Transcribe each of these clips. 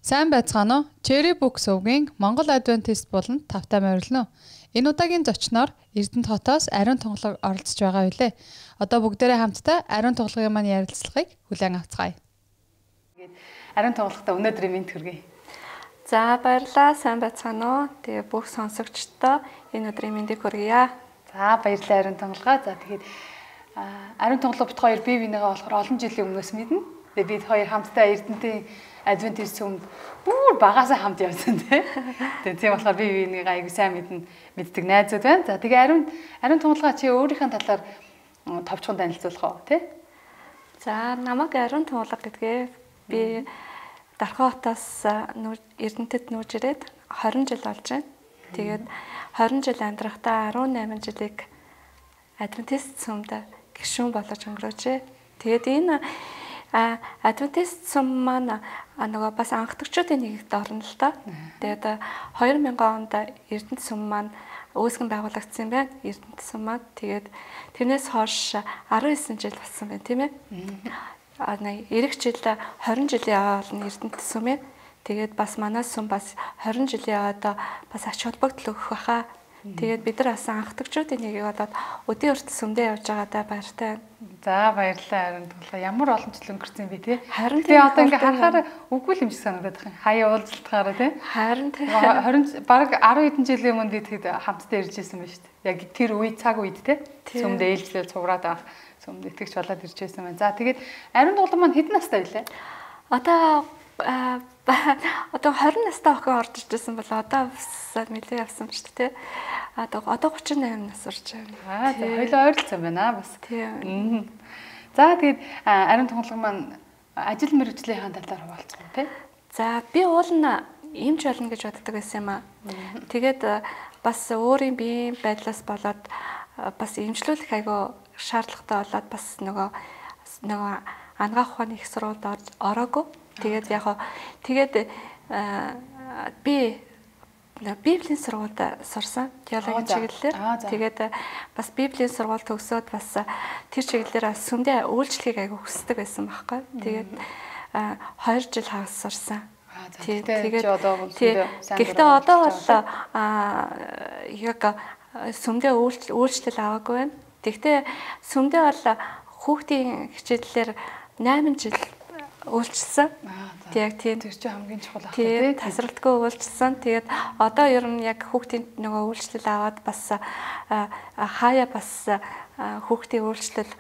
Сайн байцгаана уу? Cherry Book сувгийн Монгол Adventist болон тавтай морилно. Энэ удаагийн зочноор Эрдэнэт хотоос Ариун Тунгалаг оролцож байгаа билээ. Одоо бүгдээрээ хамтдаа Ариун Тунгалагын маань ярилцлагыг хүлээн авцгаая. Ариун Тунгалагта өнөөдрийн мэнд хүргэе. За баярлалаа. Сайн байцгаана уу? Тэгээ бүх сонсогчдоо энэ өдрийн мэндийг хүргье. За баярлалаа Ариун Тунгалгаа. За тэгээд Ариун Тунгалаг бит хоёр бие бинийгээ болохоор олон жилийн өмнөөс мэднэ. Тэгээд бид хоёр хамтдаа Эрдэнэтийн Adventist сүмд бүр багасаа хамт явсан тийм болохоор би биенийг аягүй сайн мэддэг найзууд байна. За тэгээ Ариун Тунгалгаа чи өөрийнхөө талаар товчхон танилцуулах уу тий? За намайг Ариун Тунгалаг гэдгээ би Дархан хотоос Эрдэнэтэд нүүж ирээд 20 жил болж байна. Тэгээд 20 жил амьдрахдаа 18 жилийг Adventist сүмд гишүүн болж өнгөрөөжээ. Тэгээд энэ Adventist сүм маань нөгөө бас анхдагчдын нэгт орно л доо. Тэгээд 2000 онд Эрдэнэт сүм маань үүсгэн байгуулагдсан байна. Эрдэнэт сүм маань тэгээд тэрнээс хойш 19 жил болсон байна, тийм ээ. Ирэх жил 20 жилийн яваалны Эрдэнэт сүм ээ. Тэгээд бас манай сүм бас 20 жилийн яваад бас ач холбогдол өгөх байхаа. Тэгээд бид нар бас анхдагчдын нэгийг болоод өдийн хүртэл сүмдээ явж байгаадаа баяртай байна. За баярлалаа Ариун Тунгалаа. Ямар олон жил өнгөрсөн бэ тий? Харин тий одоо ингээ харахаар үгүй л юм шиг санагдаад байна. Хаяа уулзалтахаараа тий? Харин тий 20 бараг 10 хэдэн жилийн өмнө би тэгэд хамтдаа ирж ирсэн байна шүү дээ. Яг тэр үе цаг үед тий? Сүмдээ ээлжлэл цуграад авах сүмд итгэж болоод ирж байсан байна. За тэгээд Ариун Тунгалаг маань хэдэн настай вэ? Одоо 20 настай охин орж ирсэн бол одоо нэлээд явсан шүү дээ. Одоо 38 нас орж байна. Хоёулаа ойрлцсан байна бас. Тийм. За тэгээд Ариун Тунгалаг маань ажил мэргэжлийн талаар хуваалцах уу тий? За би уул нь эмч болно гэж боддог байсан юм аа. Тэгээд бас өөрийн биеийн байдлаас болоод бас эмчлүүлэх айгүй шаардлагатай болоод бас нөгөө анагаах ухааны их сургуульд ороогүй. Тэгээд би Библийн сургуульд сурсан. Теологийн чиглэлээр. Тэгээд бас Библийн сургууль төгсөөд бас тэр чиглэлээр сүмдээ үйлчлэхийг аягүй хүсдэг байсан байхгүй. Тэгээд 2 жил хагас сурсан. Гэхдээ одоо бол яг сүмдээ үйлчлэл аваагүй байна. Тэгтээ сүмдээ бол хүүхдийн хичээллэр 8 жил үйлчилсэн. Яг тийм тэр чинь хамгийн чухал ах тийм тасралтгүй үйлчилсэн. Тэгээд одоо ер нь яг хүүхдийн нөгөө үйлчлэл аваад бас хаяа бас хүүхдийн үйлчлэл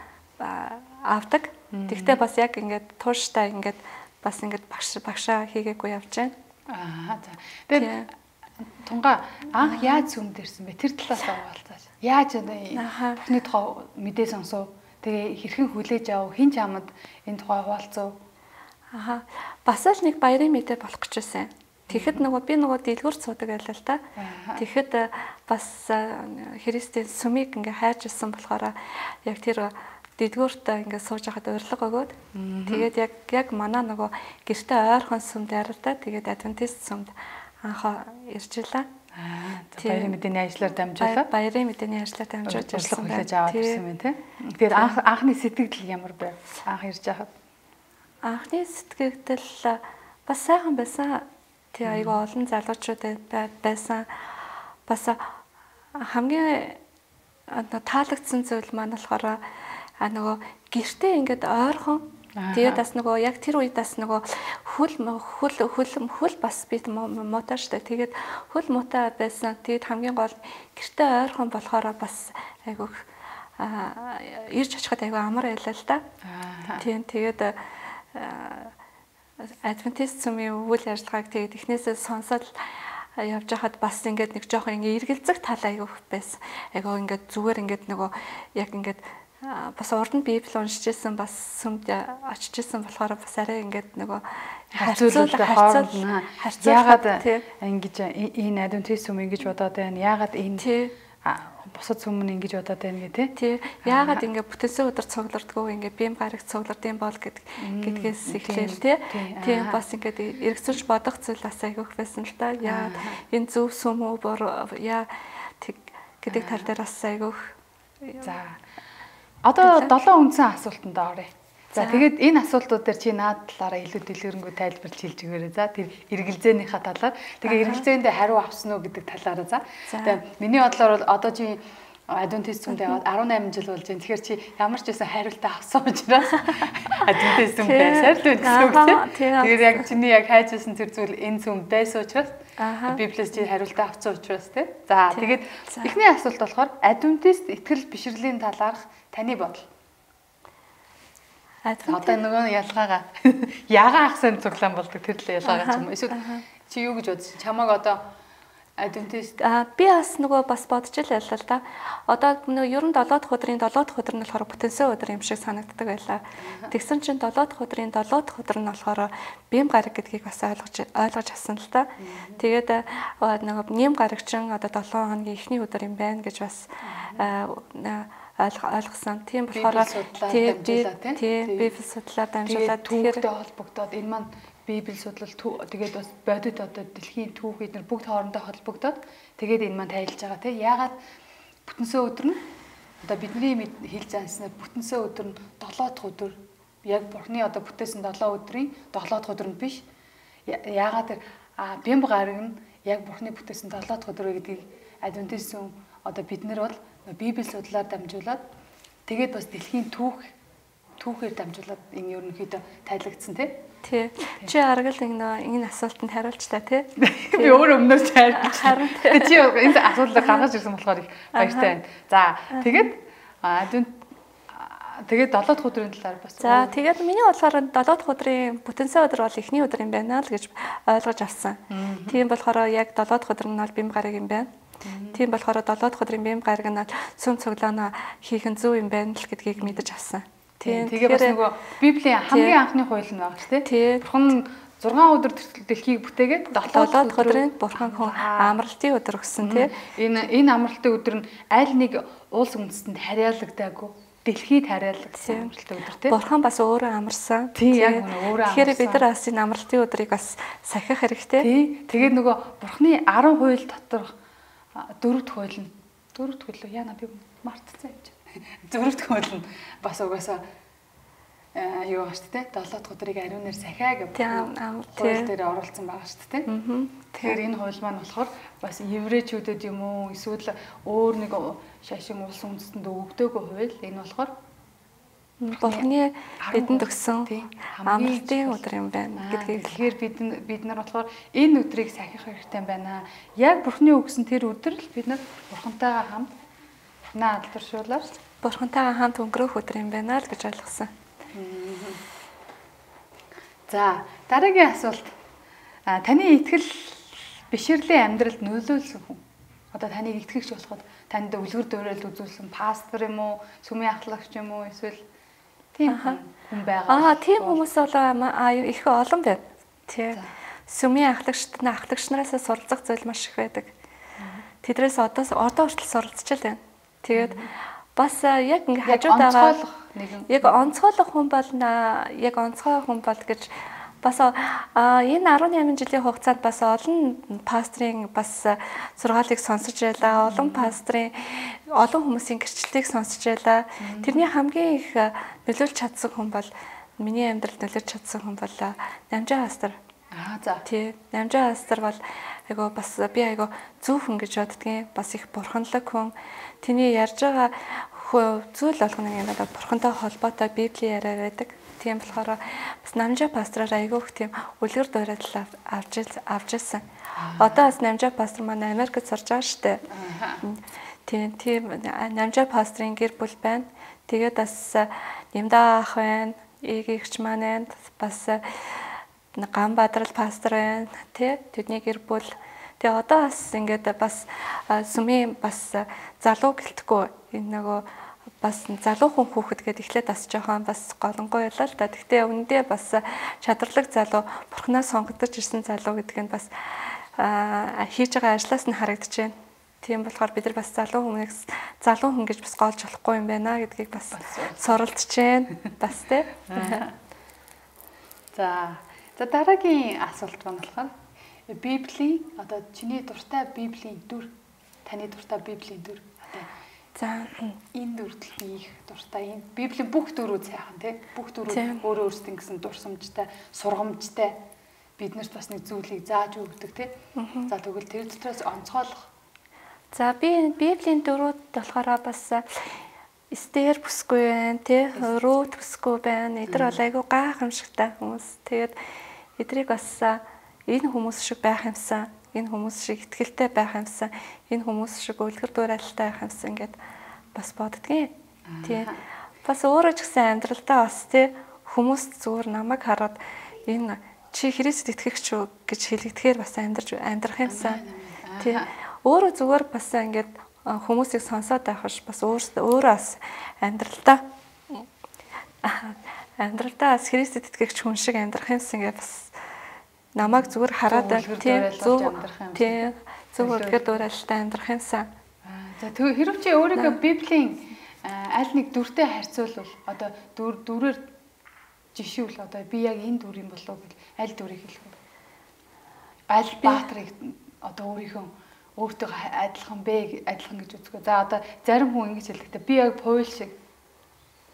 авдаг. Тэгтээ бас яг ингээд тууштай ингээд бас ингээд багшаа хийгээгүй явж байна. За. Тэгээд Тунгаа анх яаж сүмд ирсэн бэ? Тэр талаас хаваалцаач. Яаж эхний тухай мэдээ сонсов? Тэгээ хэрхэн хүлээж авав? Хин чамд энэ тухай хаваалцав? Бас л нэг баярын мэдээ болох гэж байсан. Тэгэхэд би нөгөө дэлгүүрт суудаг байлаа л та. Тэгэхэд бас Христийн сүмийг ингээ хайж ирсэн болохоор яг тэр дэлгүүрт ингээ сууж байхад урилга өгөөд тэгээд яг манай нөгөө гэртээ ойрхон сүмд арилдаа тэгээд Адвентист сүмд анхаа ирж илаа. Баярын мэдээний ажлаар дамжуулаад баярын мэдээний ажлаар дамжуулж урилга хүлээж аваад ирсэн юм тий. Тэгээд анхны сэтгэл ямар бэ? Анх ирж байхад анхны сэтгэгдэл бас сайхан байсан. Тэг айгүй олон залуучууд байсан. Бас хамгийн таалагдсан зүйл маань болохоор нөгөө гэртээ ингээд ойрхон тэгээд бас нөгөө яг тэр үед бас нөгөө хөл бас бит муутай штэ. Тэгээд хөл муутай байсан. Тэгээд хамгийн гол гэртээ ойрхон болохоор бас айгүй ирж очиход айгүй амар байлаа л да. Тийм тэгээд Adventist сүмийн үйл ажиллагааг тэгээд эхнээсээ сонсоод явж хахад бас ингээд нэг жоохон ингээ эргэлзэх тал аягүй байсан. Айгүй ингээд зүгээр ингээд нөгөө яг ингээд бас урд нь Библи уншижсэн бас сүмд очижсэн болохоор бас арай ингээд нөгөө харьцуулаад яагаад ингэж энэ Adventist сүм ингэж бодоод байна? Яагаад энэ бусад сүм нь ингэж бодоод байна гэ тий. Яагаад ингээ бүтэнсэн өдөр цуглардгүй ингээ бим гараг цуглардсан бол гэдгээс эхлээл тий. Тийм бас ингээд эргэцүүлж бодох зүйл бас айгүйх байсан л да. Яа энэ зөв сүм үү буруу яа гэдэг тал дээр бас айгүйх. За. Одоо 7 үндсэн асуултанд оръё. За тэгээд энэ асуултууд дээр чи наад талаараа илүү дэлгэрэнгүй тайлбарлаж хэлж өгөөрэй. За тэр эргэлзээнийхээ талаар. Тэгээ эргэлзээндээ хариу авсан уу гэдэг талаараа за. Тэгээ миний бодлоор бол одоо чи Адвентист сүмд яваад 18 жил болж байна. Тэгэхээр чи ямар ч байсан хариултаа авсан учраас Адвентист сүм байсаар л гэсэн үг тийм. Тэгэхээр яг чиний яг хайж байсан тэр зүйл энэ сүм байсан учраас Библиэс чи хариултаа авсан учраас тийм. За тэгээд эхний асуулт болохоор Адвентист итгэл бишрэлийн талаарх таны бодол. Одоо нөгөө ялгаагаа яагаан ахсан цуглаан болдог тэр л ялгаагаа ч юм уу. Эсвэл чи юу гэж бодсон? Чамаг одоо Адвентист би бас нөгөө бас бодож л байлаа л да. Одоо нөгөө ерөн 7 дахь өдрийн 7 дахь өдөр нь болохоор бүтэнсэн өдөр юм шиг санагддаг байлаа. Тэгсэн чинь 7 дахь өдрийн 7 дахь өдөр нь болохоор бим гараг гэдгийг бас ойлгож авсан л да. Тэгээд нөгөө нэм гарагчин одоо 7 хоногийн эхний өдөр юм байна гэж бас ойлгосон. Тийм болохоор тийм Библи судлаад дамжуулаад тэгэхээр холбогдоод энэ маань Библи судлал тэгээд бас бодит одоо дэлхийн түүх эдгээр бүгд хоорондоо холбогдоод тэгээд энэ маань тайлж байгаа тийм. Яагаад бүтэнсэн өдөр нь одоо бидний хэлж занснаар бүтэнсэн өдөр нь 7 дахь өдөр яг Бурхны одоо бүтээсэн 7 өдрийн 7 дахь өдөр нь биш. Яагаад тэр бямб гараг нь яг Бурхны бүтээсэн 7 дахь өдөр гэдгийг Адвентист сүм одоо бид нар бол Библи судлаар дамжуулаад тэгээд бас дэлхийн түүхээр дамжуулаад энэ ерөнхийдөө тайлагдсан тийм. Тий. Чи аргал энэ асуултанд хариулчлаа тий. Би өөр өмнөөс хариулсан. Чи энэ асуултыг гаргаж ирсэн болохоор их баяртай байна. За тэгээд тэгээд 7 дахь өдрийн талаар бас. За тэгээд миний болохоор 7 дахь өдрийн бүтэнсэн өдөр бол эхний өдөр юм байна л гэж ойлгож авсан. Тийм болохоор яг 7 дахь өдөр нь бол бим гараг юм байна. Тийм болохоор 7 дахь өдрийн бим гараг нь сүм цуглаанаа хийх нь зөв юм байна л гэдгийг мэдэж авсан. Тэгээ бас нөгөө Библийн хамгийн анхны хууль нь байгаа шүү дээ. Бурхан 6 өдөр дэлхийг бүтээгээд 7 дахь өдрийн Бурхан хүн амралтын өдөр өгсөн тий. Энэ амралтын өдөр нь аль нэг улс үндэстэнд харьяалагдаагүй дэлхийд харьяалагдсан амралтын өдөр тий. Бурхан бас өөрөө амарсан. Тий яг өөрөө амарсан. Тэгэхээр бид нар бас энэ амралтын өдрийг бас сахих хэрэгтэй. Тий. Тэгээд нөгөө Бурханы 10 хууль дотор 4 дахь хууль нь 4 дахь хууль яана би мартцсан юм чи. 4 дахь хууль нь бас угаасаа юу ба шүү дээ 7 дахь өдрийг ариунаар сахиа гэх хууль дээр оролцсон байгаа шүү дээ. Тэгэхээр энэ хууль маань болохоор бас еврейчүүдэд юм уу эсвэл өөр нэг шашин улс үндэстэнд өгдөөгүй хууль. Энэ болохоор Бурханы бидэнд өгсөн амралтын өдөр юм байна гэдгийг. Тэгэхээр бид нар болохоор энэ өдрийг сахих хэрэгтэй байна. Яг Бурханы өгсөн тэр өдөр л бид нар Бурхантайгаа хамт алдаршуулаад Бурхантайгаа хамт өнгөрөх өдөр юм байна л гэж ойлгосон. За дараагийн асуулт. Таны итгэл бишрэлийн амьдралд нөлөөлсөн хүн. Одоо таныг итгэгч болоход танд үлгэр дуурайлт үзүүлсэн пастор юм уу, сүмийн ахлагч юм уу, эсвэл тийм хүн байгаа. Тийм хүмүүс бол их олон байна. Тий. Сүмийн ахлагч нараас суралцах зүйл маш их байдаг. Тэдрээс одоо хүртэл суралцж байна. Тэгээд бас яг ингэ хажууд байгаа яг онцгойлох хүн бол яг онцгой хүн бол гэж бас энэ 18 жилийн хугацаанд бас олон пастрын бас сургаалыг сонсож байлаа. Олон пастрын олон хүмүүсийн гэрчлэлийг сонсож байлаа. Тэрний хамгийн их нөлөөлж чадсан хүн бол миний амьдралд нөлөөлж чадсан хүн бол Намжаа пастор. За. Тий. Намжаа пастор бол айгу бас би айгу зөв хүн гэж боддгийн. Бас их бурханлаг хүн. Тэний ярьж байгаа зүйл болгоно юм байна. Бурхантай холбоотой Библи яриа байдаг. Тийм болохоор бас Намжаа пастраар айгүйх тийм үлгэр дуурайлал авч ирсэн. Одоо бас Намжаа пастор маань Америкт сурж байгаа шүү дээ. Тийм Намжаа пастрын гэр бүл байна. Тэгээд бас Нэмдаа ах байна. Эгэгч маань байна. Бас Ганбадрал пастор байна. Тэдний гэр бүл. Тэгээ одоо бас ингээд бас сүмийн бас залуу гэлтгүй энэ нөгөө бас залуу хүн хүүхэд гээд эхлээд бас жоохон бас голонгой байлаа л да. Гэхдээ үүндээ бас чадварлаг залуу бурхнаас сонгогдож ирсэн залуу гэдэг нь бас хийж байгаа ажлаас нь харагдаж байна. Тийм болохоор бид нар бас залуу хүн гэж бас гоолж болохгүй юм байна гэдгийг бас суралцж байна. Бас тий. За дараагийн асуулт маань болохоор Библийн одоо чиний дуртай Библийн дүр, таны дуртай Библийн дүр. Одоо За энэ дүртэл хийх дуртай. Энэ Библийн бүх дөрүүд сайхан тий. Бүх дөрүүд өөрөө өөрсдөө гэсэн дурсамжтай, сургамжтай биднэрт бас нэг зүйлийг зааж өгдөг тий. За тэгвэл тэр дотроос онцгойлох. За би Библийн дөрүүд болохоор бас Эстер бүсгүй байна тий. Рут бүсгүй байна. Эдгээр бол айгүй гайхамшигтай хүмүүс. Тэгээд эдрийг бас энэ хүмүүс шиг байх юмсан. Энэ хүмүүс шиг ихтгэлтэй байх юмсан. Энэ хүмүүс шиг үлгэр дуурайлалтай байх юмсан гэд бас боддгийн. Тий. Бас өөрөө ч гэсэн амьдралдаа бас тий хүмүүс зүгээр намайг хараад энэ чи Христэд итгэгч үү гэж хэлэгдэхээр бас амьдрах юмсан. Тий. Өөрөө зүгээр бас ингээд хүмүүсийг сонсоод байх ш бас өөрөө бас амьдралдаа бас Христэд итгэгч хүн шиг амьдрах юмсан гэж бас намайг зүгээр хараад тий зөв үлгэр дуурайлалтай амьдрах юмсан. За тэр хэрвээ чи өөрийнхөө Библийн аль нэг дүртэй харьцуулбал одоо дүрээр жишүүл одоо би яг энэ дүр юм болов гэж аль дүрийг хэлэх вэ? Аль баатрыг одоо өөртөө адилхан гэж үздэг. За одоо зарим хүн ингэж хэлдэг. Би яг Паул шиг,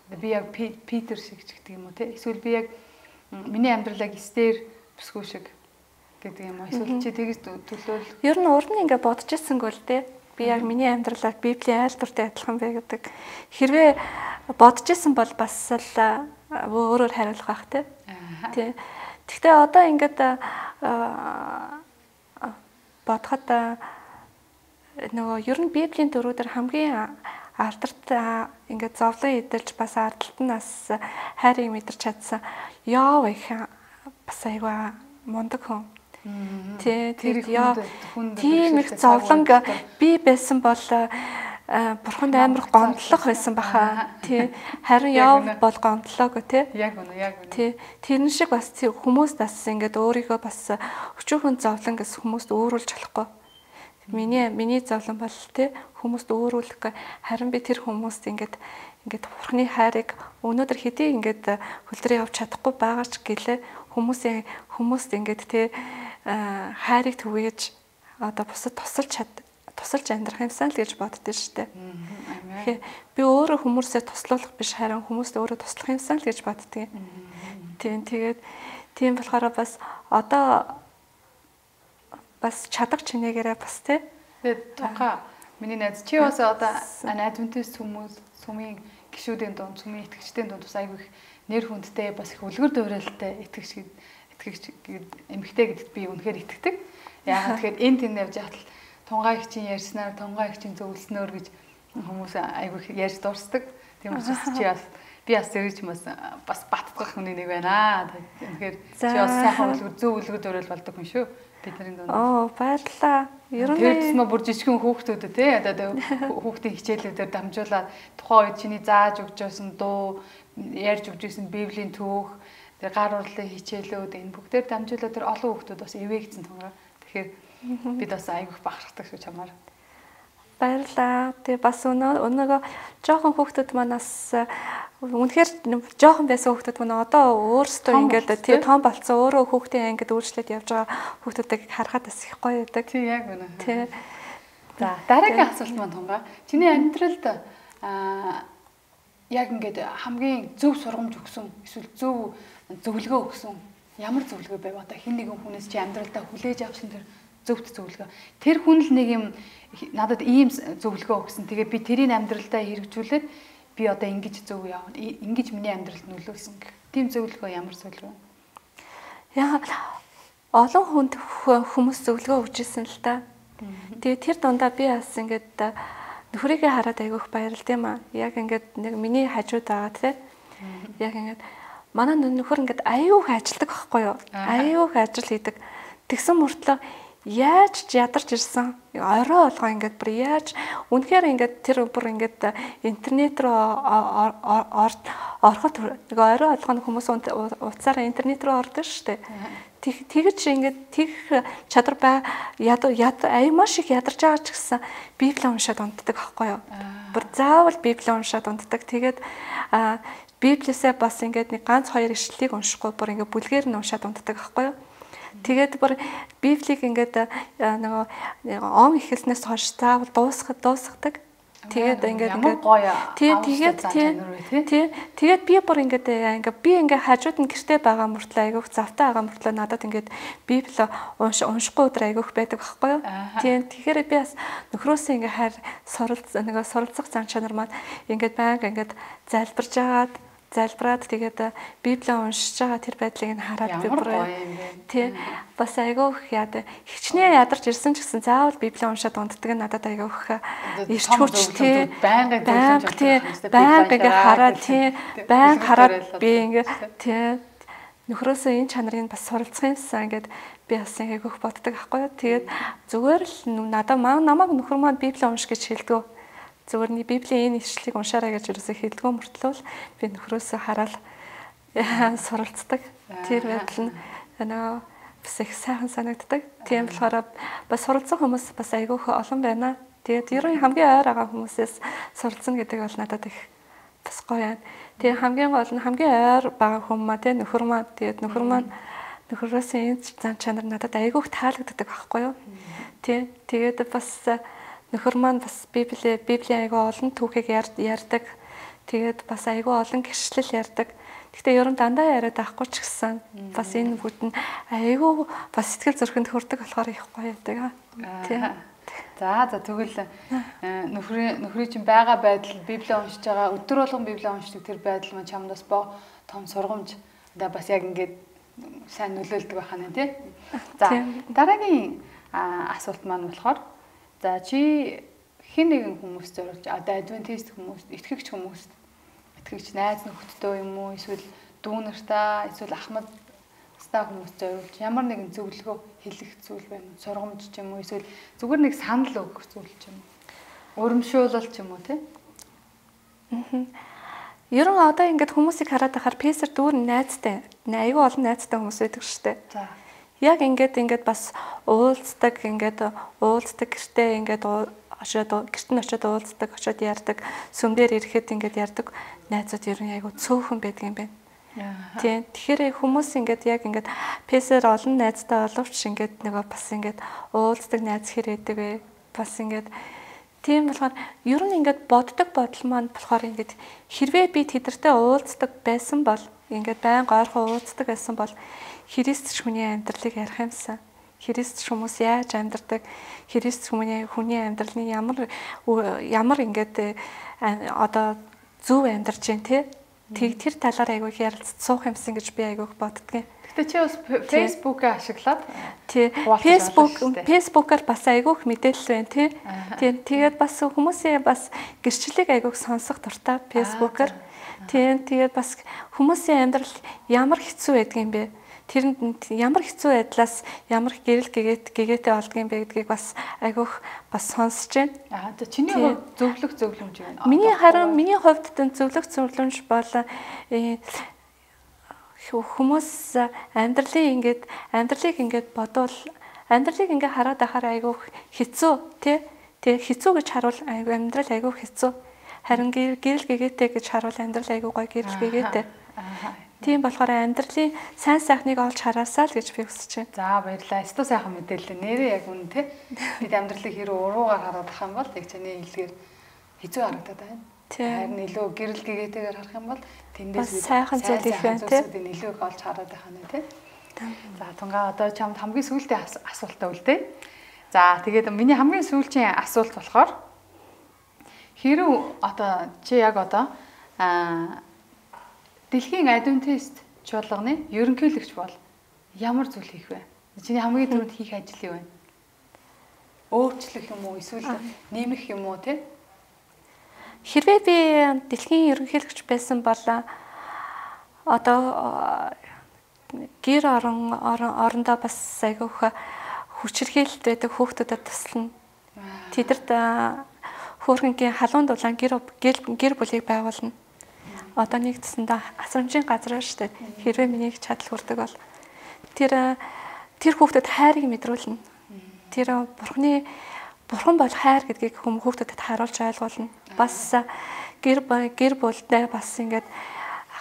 би яг Питер шиг ч гэдэг юм уу те. Эсвэл би яг миний амьдралыг Эстер бүсгүй шиг гэдэг юм уу. Эсвэл чи тэгж төлөөл. Ер нь урд нь ингэ бодож ирсэнгүй л те. Би яг миний амьдралыг Библийн айл дуртай адилхан бэ гэдэг. Хэрвээ бодож исэн бол бас л өөрөөр хариулах бах те. Тий. Гэхдээ одоо ингээд бодоход нөгөө ер нь Библийн дөрүүдээр хамгийн алдартай ингээд зовлон эдэлж бас ардталтнаас хайрыг мэдэрч чадсан Йов их бас айгаа мундаг хүн. Тий, тийм их зовлон би байсан бол бурханд амар гомдлох байсан баха. Тий. Харин Йов бол гомдлоогүй тий. Яг үнэ. Тий. Тэрэн шиг бас хүмүүс бас ингээд өөрийгөө бас өчүүхэн зовлон гэсэн хүмүүст өөрүүлж болохгүй. Миний зовлон бол тий хүмүүст өөрүүлэхгүй. Харин би тэр хүмүүст ингээд бурхны хайрыг өнөөдөр хэдий ингээд хөлдрөө явж чадахгүй байгаа ч гэлээ хүмүүст ингээд тий хайрыг түгээж одоо бусад тусалж амьдрах юмсан л гэж боддөө штэ. Би өөрөө хүмүүсээ туслуулах биш харин хүмүүст өөрөө туслах юмсан л гэж боддгийг. Тийм болохоор бас одоо бас чадах чинээгээрээ бас тий. Тэгээд тухай миний найз чи бас одоо адвентист хүмүүс сүмийн гишүүдийн дунд сүмийн итгэгчдийн дунд бас айгүй их нэр хүндтэй бас их үлгэр дуурайлалтай итгэгч эмэгтэй гэдэгт би үнэхээр итгэдэг. Яагаад тэгэхээр энэ тэнд явж яхад тунгаа ихчийн ярьснаар тунгаа ихчийн зөвлснөөр гэж хүмүүс айгүй их ярьж дурсдаг. Тийм учраас чи бас би бас зэрэг бас баттгах хүний нэг байна. Тэгэхээр чи бас сайхан зөв үлгэр дуурал болдог хүн шүү. Бидний дунд. Баярлалаа. Ер нь тэр тусмаа бүр жижигхэн хүүхдүүд тий одоо хүүхдийн хичээлүүдээр дамжуулаад тухайн үед чиний зааж өгч байсан дуу, ярьж өгч байсан Библийн түүх, тэр гар урлалын хичээлүүд энэ бүгдээр дамжуулаад тэр олон хүүхдүүд бас эвээгдсэн тонгоо. Тэгэхээр бид бас айгүйх бахархдаг шүү чамаар. Баярлалаа. Тэгээ бас өнөөгөө жоохон хүүхдүүд манаас үнэхээр жоохон байсан хүүхдүүд маань одоо өөрсдөө ингээд тий том болцсон өөрөө хүүхдийн ангид үйлчлээд явж байгаа хүүхдүүдийг харахад бас их гоё байдаг. Тий яг үнэ. Тий. За дараагийн асуулт маань тунгаа. Чиний амьдралд яг ингээд хамгийн зөв сургамж өгсөн эсвэл зөв зөвлөгөө өгсөн ямар зөвлөгөө байв? Одоо хэн нэгэн хүнээс чи амьдралдаа хүлээж авсан тэр зөвхт зөвлөгөө. Тэр хүн л нэг юм надад ийм зөвлөгөө өгсөн. Тэгээ би тэрийг амьдралдаа хэрэгжүүлээд би одоо ингэж зөв яваад ингэж миний амьдралд нөлөөлсөн гэх. Тийм зөвлөгөө ямар зөвлөгөө? Яг олон хүнд хүмүүс зөвлөгөө өгчээсэн л та. Тэгээ тэр дундаа би бас ингээд нөхрийгээ хараад айгүйх баярлалт юм аа. Яг ингээд нэг миний хажууд байгаа тий. Яг ингээд манай нөхөр ингээд аюух ажилдаг байхгүй юу? Аюух ажил хийдэг. Тэгсэн мөртлөө яаж ядарч ирсэн орой олгоо ингээд бүр яаж үнэхээр ингээд тэр бүр ингээд интернет руу ороход нэг орой олгооны хүмүүс утсаараа интернет руу ордог шүү дээ. Тэгэж ингээд тех чадвар маш их ядарч байгаа ч гэсэн Библи уншаад унтдаг байхгүй юу? Бүр заавал Библи уншаад унтдаг. Тэгээд Библиэсээ бас ингээд нэг ганц хоёр ишлэлийг уншихгүй бүр ингээд бүлгээр нь уншаад унтдаг байхгүй юу? Тэгээд бүр Библийг ингээд нөгөө он ихэлснээс хойш заавал дуусгадаг. Тэгээд ингээд тэгээд би бүр ингээд хажууд нь гэртээ байгаа мөртлөө айгүйх завтай байгаа мөртлөө надад ингээд Библи уншихгүй өдөр айгүйх байдаг байхгүй юу? Тэгэхээр би бас нөхрөөсөө ингээд хайр суралцах зан чанар маань ингээд байнга ингээд залбираад тэгээд Библийг уншиж байгаа тэр байдлыг нь хараад би бүр бас айгүйх хичнээн ядарч ирсэн ч гэсэн заавал Библийг уншаад унддаг нь надад айгүйх ирч хүч байнга ингээ хараад би ингээ нөхрөөсөө энэ чанарыг бас суралцах юмсан ингээд би бас айгүйх боддог аахгүй юу. Тэгээд зүгээр л намайг нөхөр маань Библийг унш гэж хэлдэг. Зүгээр нь Библийн энэ ишлэлийг уншаарай гэж юусоо хэлдгөө мөртлөө би нөхрөөсөө хараад суралцдаг. Тэр байдал нь бас их сайхан санагддаг. Тийм болохоор бас суралцсан хүмүүс бас айгүйх олон байна. Тэгээд ер нь хамгийн ойр байгаа хүмүүсээс суралцсан гэдэг бол надад их бас гоё байна. Тэгээд хамгийн гол нь хамгийн ойр байгаа хүмүүс нөхөр маань тэгээд нөхрөөсөө энэ зан чанар надад айгүйх таалагддаг байхгүй юу. Тэгээд бас нөхөр маань бас Библийн айгүй олон түүхийг ярьдаг. Тэгээд бас айгүй олон гэрчлэл ярьдаг. Гэхдээ ер нь дандаа яриад байхгүй ч гэсэн бас энэ бүгд нь айгүй бас сэтгэл зүрхэнд хүрдэг болохоор их гоё байдаг. За тэгвэл нөхрийн чинь байгаа байдал Библийг уншиж байгаа өдөр болгон Библийг уншдаг тэр байдал маань чамд бас том сургамж бас яг ингээд сайн нөлөөлдөг байхаа нэ тий. За дараагийн асуулт маань болохоор за чи хэн нэгэн хүмүүс зориулж одоо адвентист хүмүүс, итгэгч хүмүүс, итгэгч найз нөхдөдөө юм уу эсвэл дүү нартаа эсвэл ахмад стаа хүмүүс зориулж ямар нэгэн зөвлөгөө хэлэх зүйл байна уу? Сургамж ч юм уу эсвэл зүгээр нэг санал өгөх зүйл ч юм уу? Урамшуулал ч юм уу те? Ер нь одоо ингээд хүмүүсийг хараад байхаар Песэр дүүр найзтай, аюу олон найзтай хүмүүс байдаг шүү дээ. За яг ингээд бас уулздаг гэртээ ингээд гэрт нь очиод уулздаг, очиод ярьдаг, сүмдэр ирэхэд ингээд ярьдаг найзууд ер нь айгу цөөхөн байдаг юм байна. Тийм. Тэгэхээр хүмүүс ингээд яг ингээд Песэр олон найзтай боловч ингээд нөгөө бас ингээд уулздаг найз хэрэг байдаг вэ? Бас ингээд тийм болохоор ер нь ингээд боддог бодол маань болохоор ингээд хэрвээ би тэдэртэй уулздаг байсан бол ингээд байнга ойрхон уулздаг байсан бол Христ хүний амьдралыг ярих юмсан. Христ хүмүүс яаж амьдардаг, Христ хүний амьдралны ямар ингээд одоо зөв амьдарч байна те. Тэр талаар айгүйх ярилцж суух юмсан гэж би айгүйх боддгийн. Гэтэ чи бас Facebook-ыг ашиглаад тий Facebook-аар бас айгүйх мэдээлэл байна тий. Тэгээд бас хүмүүсийн бас гэрчлэлийг айгүйх сонсох дуртай Facebook-аар. Тэгээд бас хүмүүсийн амьдрал ямар хэцүү байдаг юм бэ? Тэрэнд ямар хэцүү байдлаас ямар гэрэл гэгээтэй болдгийм бэ гэдгийг бас айгүйх бас сонсож байна. Чиний хувьд зөвлөмж байна. Миний хувьд зөвлөмж бол хүмүүс амьдралыг ингээд бодвол амьдралыг ингээд хараад байхаар айгүйх хэцүү тий. Тэгээ хэцүү гэж харуул амьдрал айгүйх хэцүү. Харин гэрэл гэгээтэй гэж харуул амьдрал айгүй гоё гэрэл гэгээтэй. Тийм болохоор амьдралын сайн сайхныг олж хараасаа л гэж би хүсэж байна. За баярлалаа. Эсвэл сайхан мэдээлэл нэрээ яг үнэ те. Бид амьдралыг хэрэг уруугаар хараад ах юм бол яг чиний хэлгээр хэцүү харагдаад байна. Харин илүү гэрэл гэгээтэйгээр харах юм бол тэндээс сайхан зүйл их байна те. Илүү их олж хараад байх нь те. За тунгаа одоо чамд хамгийн сүүлтэй асуултаа үлдээ. За тэгээд миний хамгийн сүүлчийн асуулт болохоор хэрэг одоо чи яг одоо дэлхийн адвентист чуулганы ерөнхийлөгч бол ямар зүйл хийх вэ? Чиний хамгийн түрүүнд хийх ажил юу вэ? Өөрчлөх юм уу эсвэл нэмэх юм уу те? Хэрвээ би дэлхийн ерөнхийлөгч байсан бол одоо гэр орондоо бас айгүйх хүчирхийлэлт байдаг хүүхдүүдэд туслана. Тэдэрт хөөрхөнгийн халуун дулаан гэр бүлийг байгуулна. Одоо нэгдсэндээ асрамжийн газар шүү дээ. Хэрвээ миний чадал хүрдэг бол тэр хүүхдэд хайрыг мэдрүүлнэ. Тэр бурхан бол хайр гэдгийг хүүхдэд харуулж ойлгуулна. Бас гэр бүлдээ бас ингээд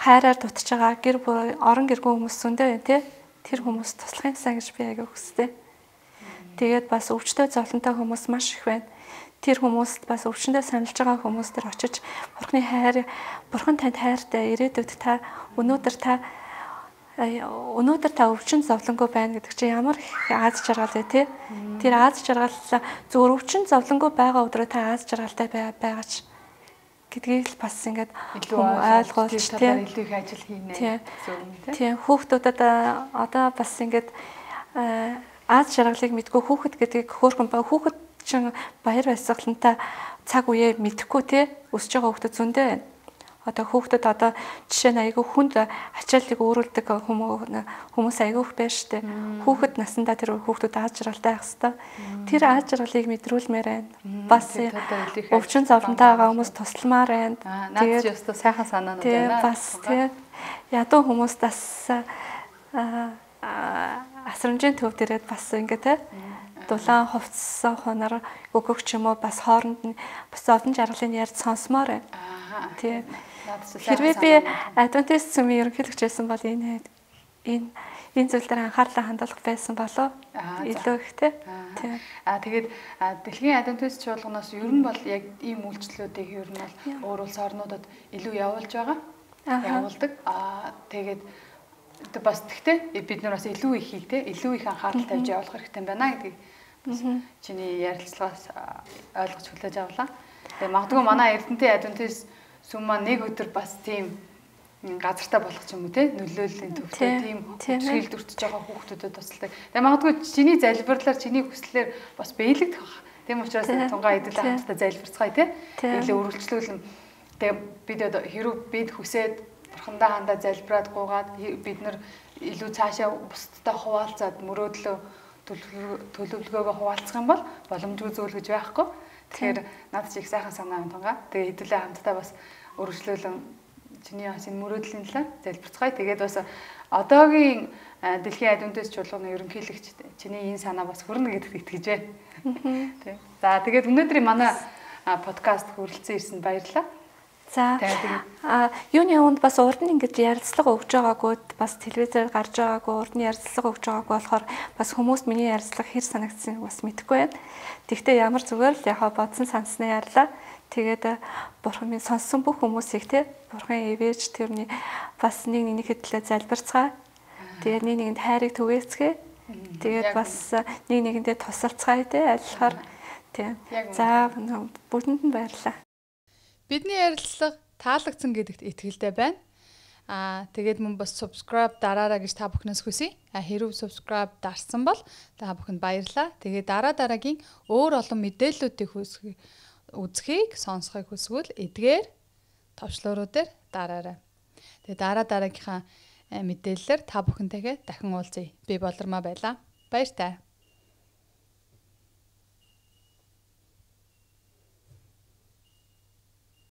хайраар дутж байгаа орон гэргүй хүмүүс зөндөө байна те. Тэр хүмүүс туслах юмсан гэж би аяга хүсдэг. Тэгээд бас өвчтөе зовлонтой хүмүүс маш их байна. тэр хүмүүст бас өвчнөд саналж байгаа хүмүүс төр очиж Бурхны хайр, Бурхан танд хайртай, ирээдүйд та өнөөдөр та өвчин зовлонгүй байна гэдэг чинь ямар их аз жаргал вэ те? Тэр аз жаргал зөвхөн өвчин зовлонгүй байгаа өдрөө та аз жаргалтай байгаач гэдгийг л бас ингээд ойлгуулж тийм илүү их ажил хийнэ. Тийм хүүхдүүдэд одоо бас ингээд аз жаргалыг мэдгүй хүүхэд гэдгийг хөөрхөн ба хүүхэд чинь баяр баясгалантай цаг үеэ мэдэхгүй те өсөж байгаа хүүхдүүд зөндөө байна. Одоо хүүхдүүд одоо жишээ нь айгүй хүнд ачааллыг өөрүүлдэг хүмүүс айгүй их байна штэ. Хүүхэд насандаа тэр хүүхдүүд аз жаргалтай байх хэвээр. Тэр аз жаргалыг мэдрүүлмээр байна. Бас өвчин зовлонтой байгаа хүмүүс тусламаар байна. Тэгээд ёстой сайхан санаанууд байна. Бас тийм ядуу хүмүүс бас асрамжийн төв дээрээ бас ингээ те дулаан хувцсан хонор өгөгч юм уу бас хооронд нь бас олон жаргалын ярьж сонсомоор байна. Тийм. Хэрвээ би Adventist сүмийн ерөнхийлөгч байсан бол энэ зүйл дээр анхаарлаа хандуулах байсан болоо илүү ихтэй. Тийм. Тэгээд дэлхийн Adventist чуулганаас ер нь бол яг ийм үйлчлэлүүдийг ер нь бол өөр улс орнуудад илүү явуулж байгаа. Явуулдаг. Тэгээд бас тэгтээ бид нар бас илүү ихийг те илүү их анхаарал тавьж явуулах хэрэгтэй байна гэдгийг чиний ярилцлагаас ойлгож хүлээж авлаа. Тэгээ магадгүй манай Эрдэнэт Adventist сүм маань нэг өдөр бас тийм газартай болох юм уу те нөлөөллийн төвтэй тийм хөвсгөл дүртэж байгаа хүүхдүүдэд тусалдаг. Тэгээ магадгүй чиний залбирлаар чиний хүслээр бас биелэгдэх баг. Тийм учраас тунгаа эдэлээ хамтдаа залбирцгаая те. Илүү өргөлчлүүлэн тэгээ бид хэрүү бид хүсээд Бурхандаа хандаа залбираад гуугаад бид нар илүү цаашаа бусдтай хуваалцаад мөрөөдлөө төлөвлөгөөгөө хуваалцах юм бол боломжгүй зүйл гэж байхгүй. Тэгэхээр надад ч их сайхан санаа байна тунгаа. Тэгээ хэдүүлээ хамтдаа бас өргөжлүүлэн чиний бас энэ мөрөөдлийн талаар залбирцгаая. Тэгээд бас одоогийн дэлхийн Adventist чуулганы ерөнхийлөгч чиний энэ санаа бас хүрнэ гэдэгт итгэж байна. Тийм. За тэгээд өнөөдрийн манай подкаст хүрэлцэн ирсэнд баярлалаа. За юуны хүнд бас урд нь ингэж ярилцлага өгж байгаагүй бас телевизээр гарч байгаагүй урд нь ярилцлага өгж байгаагүй болохоор бас хүмүүст миний ярилцлага хэр санагдсан бас мэдэхгүй байна. Тэгвэл ямар зүгээр л яхаа бодсон санснаа ярьлаа. Тэгээд Бурхан минь сонссон бүх хүмүүсийг те Бурхан эвэж тэрний бас нэг хэдлээ залбирцгаа. Тэгээд нэг нэгэнд хайрыг түгээцгээ. Тэгээд бас нэг нэгэндээ тусалцгаая те аль болохоор тийм. За бүгдэнд нь баярлалаа. Бидний ярилцлага таалагдсан гэдэгт итгэлтэй байна. Тэгээд мөн бас subscribe дараарай гэж та бүхнээс хүсье. Хэрв subscribe дарсан бол та бүхэнд баярлалаа. Тэгээд дараагийн өөр олон мэдээллүүдийг үзхийг, сонсохыг хүсвэл эдгээр товчлуурууд дээр дараарай. Тэгээд дараагийнхаа мэдээллээр та бүхэнтэйгээ дахин уулзъя. Би Болормоо байлаа. Баяр таа.